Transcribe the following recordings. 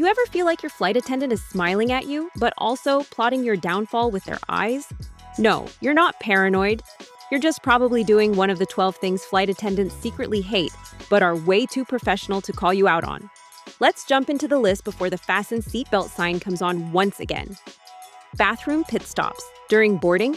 You ever feel like your flight attendant is smiling at you, but also plotting your downfall with their eyes? No, you're not paranoid. You're just probably doing one of the 12 things flight attendants secretly hate, but are way too professional to call you out on. Let's jump into the list before the fasten seatbelt sign comes on once again. Bathroom pit stops. During boarding,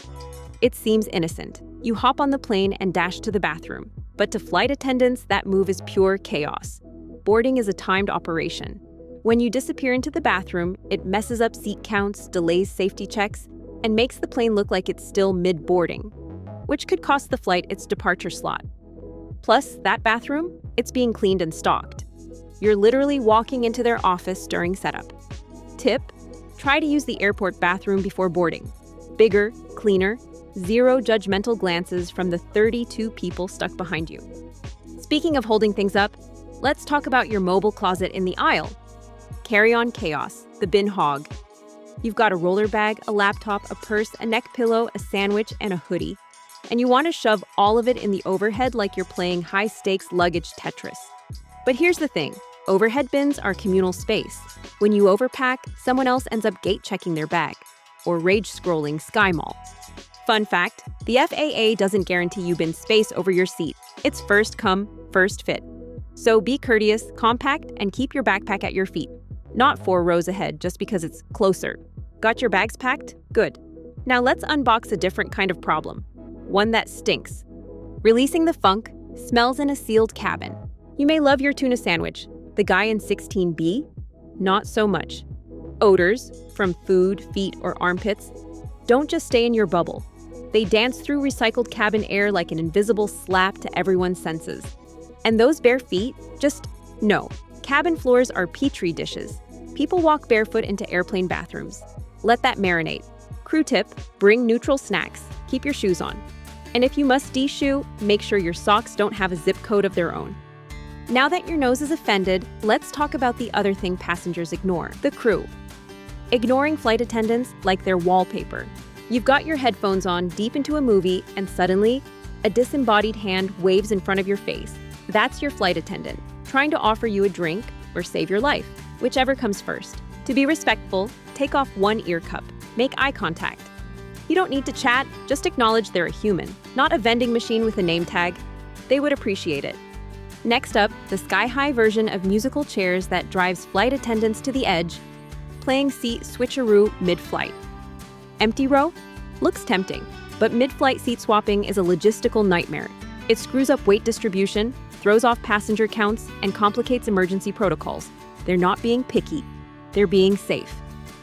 it seems innocent. You hop on the plane and dash to the bathroom. But to flight attendants, that move is pure chaos. Boarding is a timed operation. When you disappear into the bathroom, it messes up seat counts, delays safety checks, and makes the plane look like it's still mid-boarding, which could cost the flight its departure slot. Plus, that bathroom, it's being cleaned and stocked. You're literally walking into their office during setup. Tip: try to use the airport bathroom before boarding. Bigger, cleaner, zero judgmental glances from the 32 people stuck behind you. Speaking of holding things up, let's talk about your mobile closet in the aisle. Carry-on chaos, the bin hog. You've got a roller bag, a laptop, a purse, a neck pillow, a sandwich, and a hoodie. And you want to shove all of it in the overhead like you're playing high-stakes luggage Tetris. But here's the thing. Overhead bins are communal space. When you overpack, someone else ends up gate-checking their bag, or rage-scrolling SkyMall. Fun fact, the FAA doesn't guarantee you bin space over your seat. It's first come, first fit. So be courteous, compact, and keep your backpack at your feet. Not 4 rows ahead just because it's closer. Got your bags packed? Good. Now let's unbox a different kind of problem. One that stinks. Releasing the funk, smells in a sealed cabin. You may love your tuna sandwich. The guy in 16B? Not so much. Odors, from food, feet, or armpits, don't just stay in your bubble. They dance through recycled cabin air like an invisible slap to everyone's senses. And those bare feet? Just no. Cabin floors are petri dishes. People walk barefoot into airplane bathrooms. Let that marinate. Crew tip: bring neutral snacks. Keep your shoes on. And if you must de-shoe, make sure your socks don't have a zip code of their own. Now that your nose is offended, let's talk about the other thing passengers ignore: the crew. Ignoring flight attendants like they're wallpaper. You've got your headphones on deep into a movie, and suddenly, a disembodied hand waves in front of your face. That's your flight attendant, trying to offer you a drink or save your life, whichever comes first. To be respectful, take off one ear cup. Make eye contact. You don't need to chat, just acknowledge they're a human, not a vending machine with a name tag. They would appreciate it. Next up, the sky-high version of musical chairs that drives flight attendants to the edge, playing seat switcheroo mid-flight. Empty row? Looks tempting, but mid-flight seat swapping is a logistical nightmare. It screws up weight distribution, throws off passenger counts, and complicates emergency protocols. They're not being picky. They're being safe.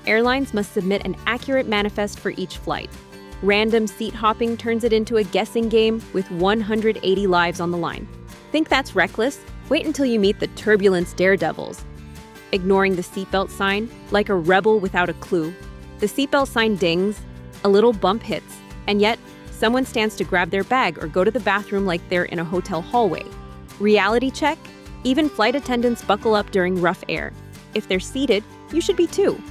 Airlines must submit an accurate manifest for each flight. Random seat hopping turns it into a guessing game with 180 lives on the line. Think that's reckless? Wait until you meet the turbulence daredevils. Ignoring the seatbelt sign, like a rebel without a clue. The seatbelt sign dings, a little bump hits, and yet someone stands to grab their bag or go to the bathroom like they're in a hotel hallway. Reality check? Even flight attendants buckle up during rough air. If they're seated, you should be too.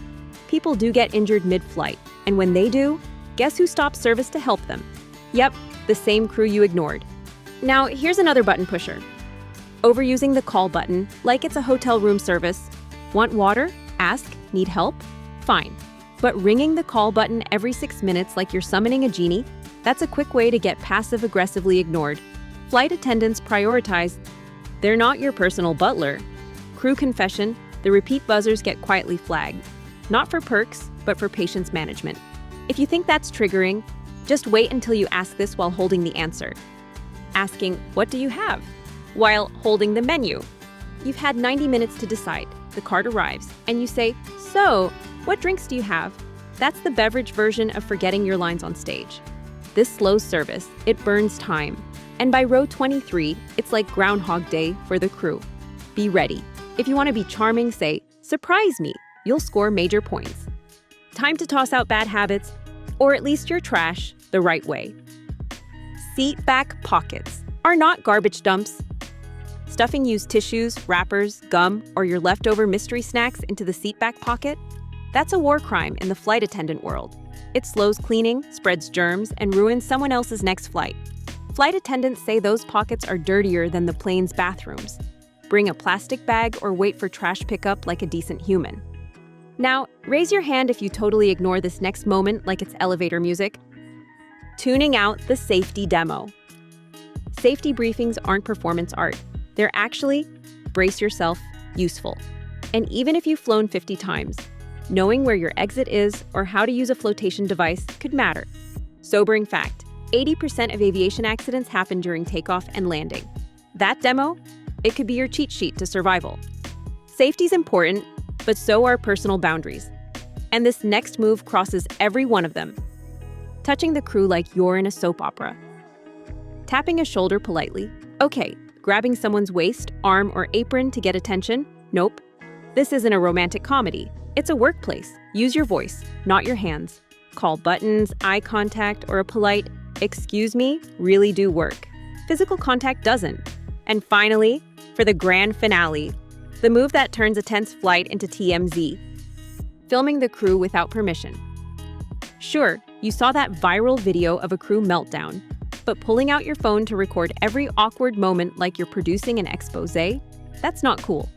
People do get injured mid-flight, and when they do, guess who stops service to help them? Yep, the same crew you ignored. Now, here's another button pusher. Overusing the call button, like it's a hotel room service. Want water? Ask. Need help? Fine. But ringing the call button every 6 minutes like you're summoning a genie? That's a quick way to get passive-aggressively ignored. Flight attendants prioritize. They're not your personal butler. Crew confession: the repeat buzzers get quietly flagged. Not for perks, but for patience management. If you think that's triggering, just wait until you ask this while holding the answer. Asking, "What do you have?" while holding the menu. You've had 90 minutes to decide. The cart arrives, and you say, "So, what drinks do you have?" That's the beverage version of forgetting your lines on stage. This slows service. It burns time. And by row 23, it's like Groundhog Day for the crew. Be ready. If you want to be charming, say, "Surprise me." You'll score major points. Time to toss out bad habits, or at least your trash, the right way. Seat back pockets are not garbage dumps. Stuffing used tissues, wrappers, gum, or your leftover mystery snacks into the seat back pocket? That's a war crime in the flight attendant world. It slows cleaning, spreads germs, and ruins someone else's next flight. Flight attendants say those pockets are dirtier than the plane's bathrooms. bring a plastic bag, or wait for trash pickup like a decent human. Now, raise your hand if you totally ignore this next moment like it's elevator music. Tuning out the safety demo. Safety briefings aren't performance art. They're actually, brace yourself, useful. And even if you've flown 50 times, knowing where your exit is or how to use a flotation device could matter. Sobering fact, 80% of aviation accidents happen during takeoff and landing. That demo, it could be your cheat sheet to survival. Safety's important, but so are personal boundaries. And this next move crosses every one of them. Touching the crew like you're in a soap opera. Tapping a shoulder politely. Okay, grabbing someone's waist, arm, or apron to get attention? Nope. This isn't a romantic comedy. It's a workplace. Use your voice, not your hands. Call buttons, eye contact, or a polite, "Excuse me," really do work. Physical contact doesn't. And finally, for the grand finale, the move that turns a tense flight into TMZ. Filming the crew without permission. Sure, you saw that viral video of a crew meltdown, but pulling out your phone to record every awkward moment like you're producing an exposé? That's not cool.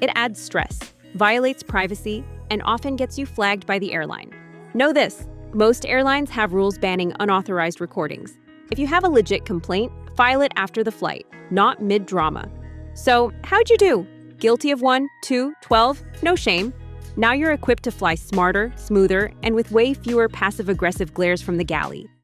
It adds stress, violates privacy, and often gets you flagged by the airline. Know this, most airlines have rules banning unauthorized recordings. If you have a legit complaint, file it after the flight, not mid-drama. So, how'd you do? Guilty of 1, 2, 12? No shame. Now you're equipped to fly smarter, smoother, and with way fewer passive-aggressive glares from the galley.